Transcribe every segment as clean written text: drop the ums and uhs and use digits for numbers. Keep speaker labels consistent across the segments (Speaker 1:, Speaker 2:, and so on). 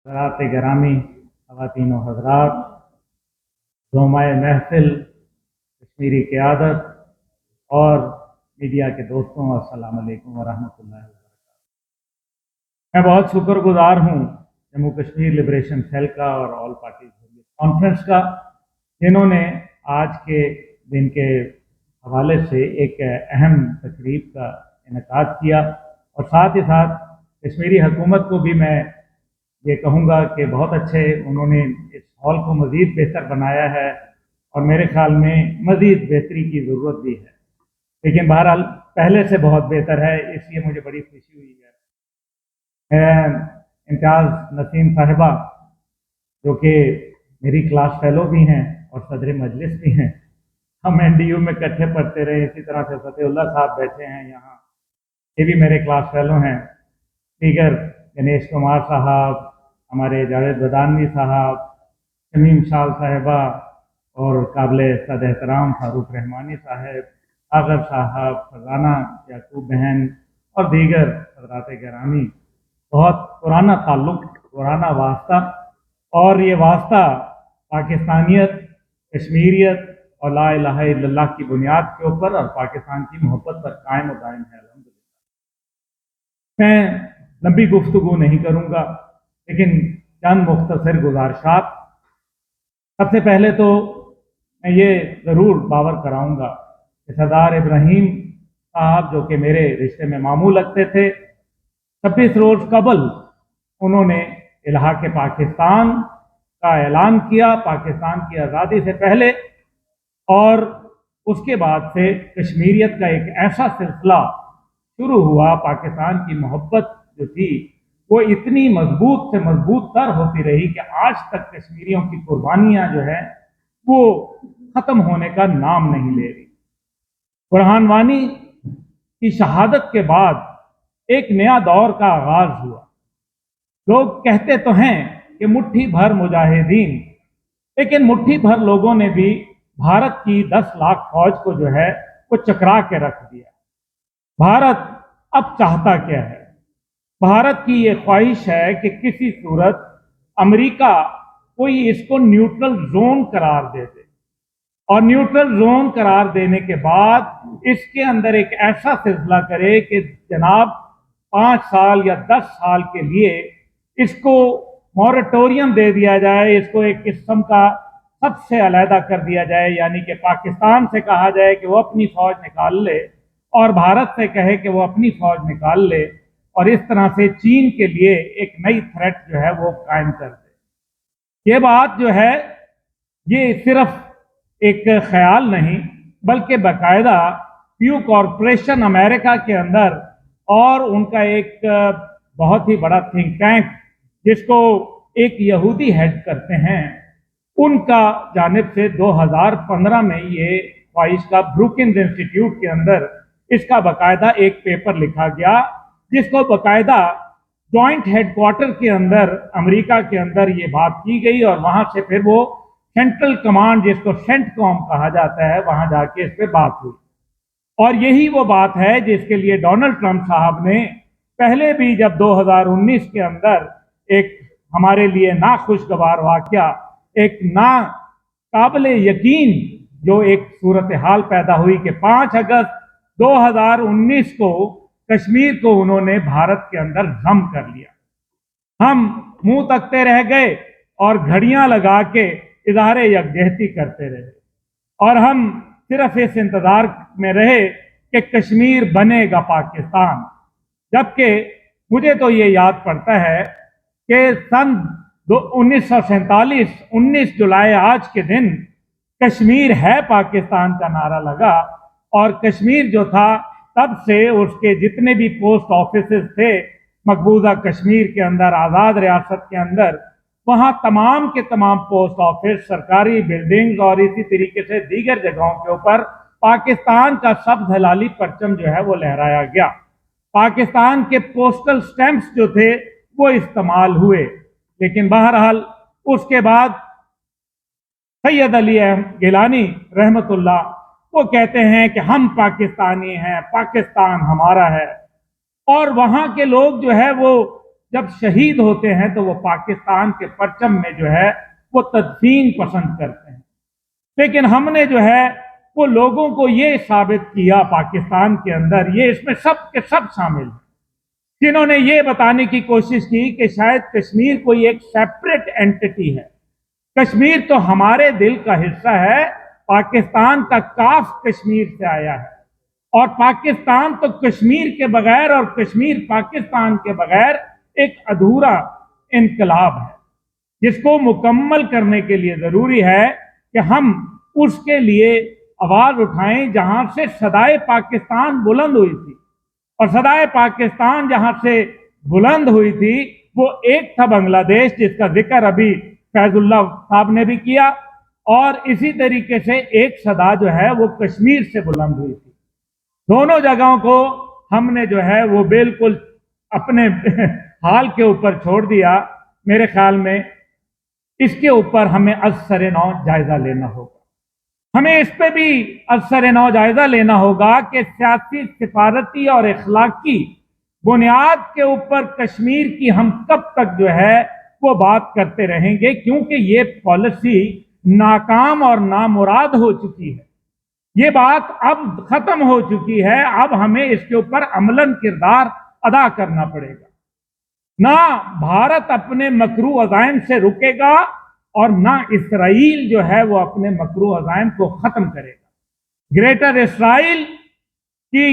Speaker 1: حضرات گرامی، خواتین و حضرات، رومائے محفل، کشمیری قیادت اور میڈیا کے دوستوں، السلام علیکم ورحمۃ اللہ وبرکاتہ۔ میں بہت شکر گزار ہوں جموں کشمیر لبریشن سیل کا اور آل پارٹیز کانفرنس کا، جنہوں نے آج کے دن کے حوالے سے ایک اہم تقریب کا انعقاد کیا، اور ساتھ ہی ساتھ کشمیری حکومت کو بھی میں یہ کہوں گا کہ بہت اچھے انہوں نے اس ہال کو مزید بہتر بنایا ہے، اور میرے خیال میں مزید بہتری کی ضرورت بھی ہے، لیکن بہرحال پہلے سے بہت بہتر ہے، اس لیے مجھے بڑی خوشی ہوئی ہے۔ امتیاز نسیم صاحبہ، جو کہ میری کلاس فیلو بھی ہیں اور صدر مجلس بھی ہیں، ہم این ڈی یو میں اکٹھے پڑھتے رہے، اسی طرح سے فتح اللہ صاحب بیٹھے ہیں یہاں، یہ بھی میرے کلاس فیلو ہیں، دیگر گنیش کمار صاحب، ہمارے جاوید بدانوی صاحب، شمیم شال صاحبہ، اور قابل صد احترام فاروق رحمانی صاحب، آغر صاحب، فرزانہ یعقوب بہن اور دیگر حضرات گرامی، بہت پرانا تعلق، پرانا واسطہ، اور یہ واسطہ پاکستانیت، کشمیریت اور لا الہ الا اللہ کی بنیاد کے اوپر اور پاکستان کی محبت پر قائم و دائم ہے، الحمدللہ۔ میں لمبی گفتگو نہیں کروں گا، لیکن چند مختصر گزارشات۔ سب سے پہلے تو میں یہ ضرور باور کراؤں گا کہ سردار ابراہیم صاحب، جو کہ میرے رشتے میں ماموں لگتے تھے، 26 روز قبل انہوں نے الحاق پاکستان کا اعلان کیا، پاکستان کی آزادی سے پہلے، اور اس کے بعد سے کشمیریت کا ایک ایسا سلسلہ شروع ہوا، پاکستان کی محبت جو تھی وہ اتنی مضبوط سے مضبوط تر ہوتی رہی کہ آج تک کشمیریوں کی قربانیاں جو ہیں وہ ختم ہونے کا نام نہیں لے رہی۔ برہان وانی کی شہادت کے بعد ایک نیا دور کا آغاز ہوا۔ لوگ کہتے تو ہیں کہ مٹھی بھر مجاہدین، لیکن مٹھی بھر لوگوں نے بھی بھارت کی 10 لاکھ فوج کو جو ہے وہ چکرا کے رکھ دیا۔ بھارت اب چاہتا کیا ہے؟ بھارت کی یہ خواہش ہے کہ کسی صورت امریکہ کوئی اس کو نیوٹرل زون قرار دے دے، اور نیوٹرل زون قرار دینے کے بعد اس کے اندر ایک ایسا سلسلہ کرے کہ جناب 5 سال یا 10 سال کے لیے اس کو مورٹوریم دے دیا جائے، اس کو ایک قسم کا سب سے علیحدہ کر دیا جائے، یعنی کہ پاکستان سے کہا جائے کہ وہ اپنی فوج نکال لے، اور بھارت سے کہے کہ وہ اپنی فوج نکال لے، اور اس طرح سے چین کے لیے ایک نئی تھریٹ جو ہے وہ قائم کر دے۔ یہ بات جو ہے یہ صرف ایک خیال نہیں، بلکہ باقاعدہ پیو کارپوریشن امریکہ کے اندر اور ان کا ایک بہت ہی بڑا تھنک ٹینک جس کو ایک یہودی ہیڈ کرتے ہیں، ان کا جانب سے 2015 میں یہ خواہش کا بروکنز انسٹیٹیوٹ کے اندر اس کا باقاعدہ ایک پیپر لکھا گیا، جس کو باقاعدہ جوائنٹ ہیڈ کوارٹر کے اندر امریکہ کے اندر یہ بات کی گئی، اور وہاں سے پھر وہ سینٹرل کمانڈ جس کو سینٹ کام کہا جاتا ہے وہاں جا کے اس پہ بات ہوئی۔ اور یہی وہ بات ہے جس کے لیے ڈونلڈ ٹرمپ صاحب نے پہلے بھی جب 2019 کے اندر ایک ہمارے لیے ناخوشگوار واقعہ، ایک ناقابل یقین جو ایک صورتحال پیدا ہوئی کہ 5 اگست 2019 کو کشمیر کو انہوں نے بھارت کے اندر ضم کر لیا۔ ہم منہ تکتے رہ گئے اور گھڑیاں لگا کے اظہار یکجہتی کرتے رہے، اور ہم صرف اس انتظار میں رہے کہ کشمیر بنے گا پاکستان، جبکہ مجھے تو یہ یاد پڑتا ہے کہ سن 1947 19 جولائی آج کے دن کشمیر ہے پاکستان کا نعرہ لگا، اور کشمیر جو تھا تب سے اس کے جتنے بھی پوسٹ آفیسز تھے مقبوضہ کشمیر کے اندر، آزاد ریاست کے اندر، وہاں تمام کے تمام پوسٹ آفس، سرکاری بلڈنگز اور اسی طریقے سے دیگر جگہوں کے اوپر پاکستان کا سبز ہلالی پرچم جو ہے وہ لہرایا گیا۔ پاکستان کے پوسٹل سٹیمپس جو تھے وہ استعمال ہوئے، لیکن بہرحال اس کے بعد سید علی گیلانی رحمت اللہ وہ کہتے ہیں کہ ہم پاکستانی ہیں، پاکستان ہمارا ہے، اور وہاں کے لوگ جو ہے وہ جب شہید ہوتے ہیں تو وہ پاکستان کے پرچم میں جو ہے وہ تدفین پسند کرتے ہیں، لیکن ہم نے جو ہے وہ لوگوں کو یہ ثابت کیا پاکستان کے اندر، یہ اس میں سب کے سب شامل ہیں، جنہوں نے یہ بتانے کی کوشش کی کہ شاید کشمیر کوئی ایک سیپریٹ اینٹی ہے۔ کشمیر تو ہمارے دل کا حصہ ہے، پاکستان کا کاف کشمیر سے آیا ہے، اور پاکستان تو کشمیر کے بغیر اور کشمیر پاکستان کے بغیر ایک ادھورا انقلاب ہے، جس کو مکمل کرنے کے لیے ضروری ہے کہ ہم اس کے لیے آواز اٹھائیں جہاں سے صدائے پاکستان بلند ہوئی تھی، اور صدائے پاکستان جہاں سے بلند ہوئی تھی وہ ایک تھا بنگلہ دیش، جس کا ذکر ابھی فیض اللہ صاحب نے بھی کیا، اور اسی طریقے سے ایک صدا جو ہے وہ کشمیر سے بلند ہوئی تھی۔ دونوں جگہوں کو ہم نے جو ہے وہ بالکل اپنے حال کے اوپر چھوڑ دیا۔ میرے خیال میں اس کے اوپر ہمیں از سر نو جائزہ لینا ہوگا، ہمیں اس پہ بھی از سر نو جائزہ لینا ہوگا کہ سیاسی، سفارتی اور اخلاقی بنیاد کے اوپر کشمیر کی ہم کب تک جو ہے وہ بات کرتے رہیں گے، کیونکہ یہ پالیسی ناکام اور نامراد ہو چکی ہے، یہ بات اب ختم ہو چکی ہے، اب ہمیں اس کے اوپر عملاً کردار ادا کرنا پڑے گا۔ نہ بھارت اپنے مکرو عزائم سے رکے گا اور نہ اسرائیل جو ہے وہ اپنے مکرو عزائم کو ختم کرے گا۔ گریٹر اسرائیل کی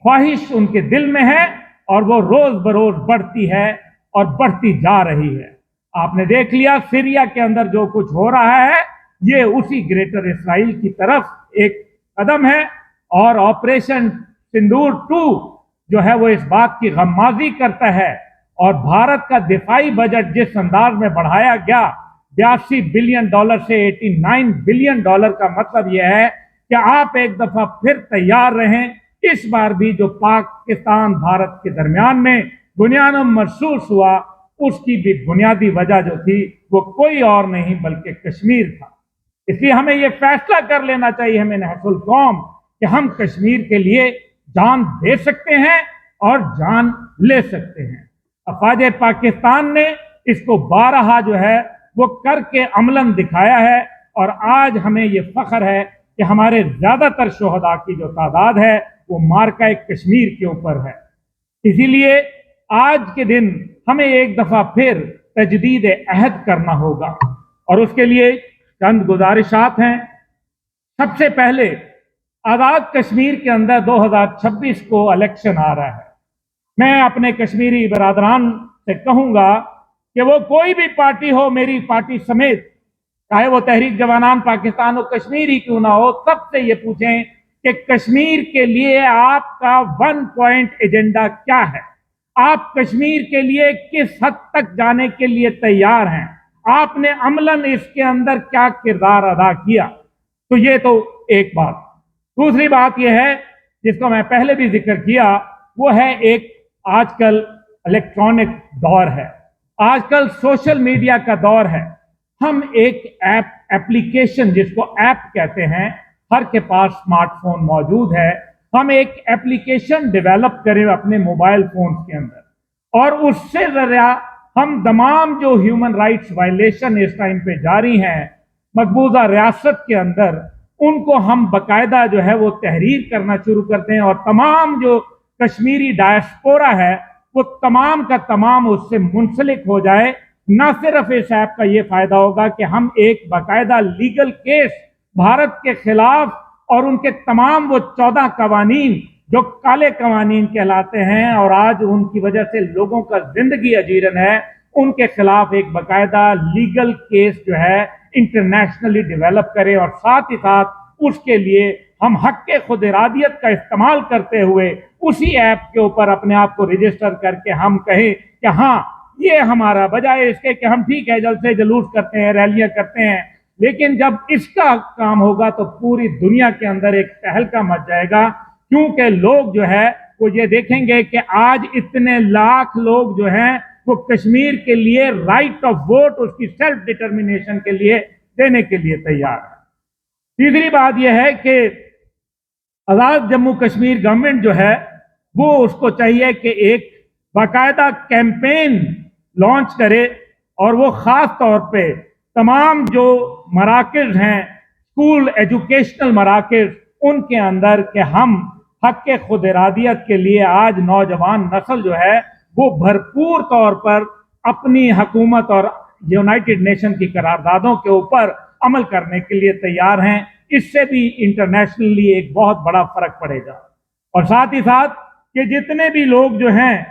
Speaker 1: خواہش ان کے دل میں ہے اور وہ روز بروز بڑھتی ہے اور بڑھتی جا رہی ہے۔ آپ نے دیکھ لیا سیریا کے اندر جو کچھ ہو رہا ہے، یہ اسی گریٹر اسرائیل کی طرف ایک قدم ہے، اور آپریشن سندور 2 جو ہے وہ اس بات کی غمازی کرتا ہے، اور بھارت کا دفاعی بجٹ جس انداز میں بڑھایا گیا $82 بلین سے $89 بلین کا مطلب یہ ہے کہ آپ ایک دفعہ پھر تیار رہیں۔ اس بار بھی جو پاکستان بھارت کے درمیان میں بنیاد محسوس ہوا، اس کی بھی بنیادی وجہ جو تھی وہ کوئی اور نہیں بلکہ کشمیر تھا۔ اس لیے ہمیں یہ فیصلہ کر لینا چاہیے، ہمیں نہض القوم، کہ ہم کشمیر کے لیے جان دے سکتے ہیں اور جان لے سکتے ہیں۔ افواج پاکستان نے اس کو بارہا جو ہے وہ کر کے عملاً دکھایا ہے، اور آج ہمیں یہ فخر ہے کہ ہمارے زیادہ تر شہداء کی جو تعداد ہے وہ مارکہ کشمیر کے اوپر ہے۔ اسی لیے آج کے دن ہمیں ایک دفعہ پھر تجدید عہد کرنا ہوگا، اور اس کے لیے چند گزارشات ہیں۔ سب سے پہلے آزاد کشمیر کے اندر 2026 کو الیکشن آ رہا ہے۔ میں اپنے کشمیری برادران سے کہوں گا کہ وہ کوئی بھی پارٹی ہو، میری پارٹی سمیت، چاہے وہ تحریک جوانان پاکستان و کشمیری کیوں نہ ہو، سب سے یہ پوچھیں کہ کشمیر کے لیے آپ کا 1 پوائنٹ ایجنڈا کیا ہے، آپ کشمیر کے لیے کس حد تک جانے کے لیے تیار ہیں، آپ نے عملاً اس کے اندر کیا کردار ادا کیا۔ تو یہ تو ایک بات۔ دوسری بات یہ ہے جس کو میں پہلے بھی ذکر کیا، وہ ہے ایک آج کل الیکٹرانک دور ہے، آج کل سوشل میڈیا کا دور ہے۔ ہم ایک ایپلیکیشن جس کو ایپ کہتے ہیں، ہر کے پاس اسمارٹ فون موجود ہے، ہم ایک ایپلیکیشن ڈیولپ کریں اپنے موبائل فونز کے اندر، اور اس سے ذریعہ ہم تمام جو ہیومن رائٹس وائلیشن اس ٹائم پہ جاری ہیں مقبوضہ ریاست کے اندر، ان کو ہم باقاعدہ جو ہے وہ تحریر کرنا شروع کرتے ہیں، اور تمام جو کشمیری ڈائسپورا ہے وہ تمام کا تمام اس سے منسلک ہو جائے۔ نہ صرف اس ایپ کا یہ فائدہ ہوگا کہ ہم ایک باقاعدہ لیگل کیس بھارت کے خلاف، اور ان کے تمام وہ 14 قوانین جو کالے قوانین کہلاتے ہیں اور آج ان کی وجہ سے لوگوں کا زندگی اجیرن ہے، ان کے خلاف ایک باقاعدہ لیگل کیس جو ہے انٹرنیشنلی ڈیولپ کرے، اور ساتھ ہی ساتھ اس کے لیے ہم حق خود ارادیت کا استعمال کرتے ہوئے اسی ایپ کے اوپر اپنے آپ کو رجسٹر کر کے ہم کہیں کہ ہاں یہ ہمارا، بجائے اس کے کہ ہم ٹھیک ہے جلسے جلوس کرتے ہیں، ریلیاں کرتے ہیں، لیکن جب اس کا کام ہوگا تو پوری دنیا کے اندر ایک تہلکہ مچ جائے گا، کیونکہ لوگ جو ہے وہ یہ دیکھیں گے کہ آج اتنے لاکھ لوگ جو ہیں وہ کشمیر کے لیے رائٹ آف ووٹ، اس کی سیلف ڈٹرمنیشن کے لیے دینے کے لیے تیار ہے۔ تیسری بات یہ ہے کہ آزاد جموں کشمیر گورنمنٹ جو ہے وہ اس کو چاہیے کہ ایک باقاعدہ کیمپین لانچ کرے اور وہ خاص طور پہ تمام جو مراکز ہیں اسکول ایجوکیشنل مراکز ان کے اندر کہ ہم حق خود ارادیت کے لیے آج نوجوان نسل جو ہے وہ بھرپور طور پر اپنی حکومت اور یونائٹڈ نیشن کی قراردادوں کے اوپر عمل کرنے کے لیے تیار ہیں. اس سے بھی انٹرنیشنلی ایک بہت بڑا فرق پڑے گا. اور ساتھ ہی ساتھ کہ جتنے بھی لوگ جو ہیں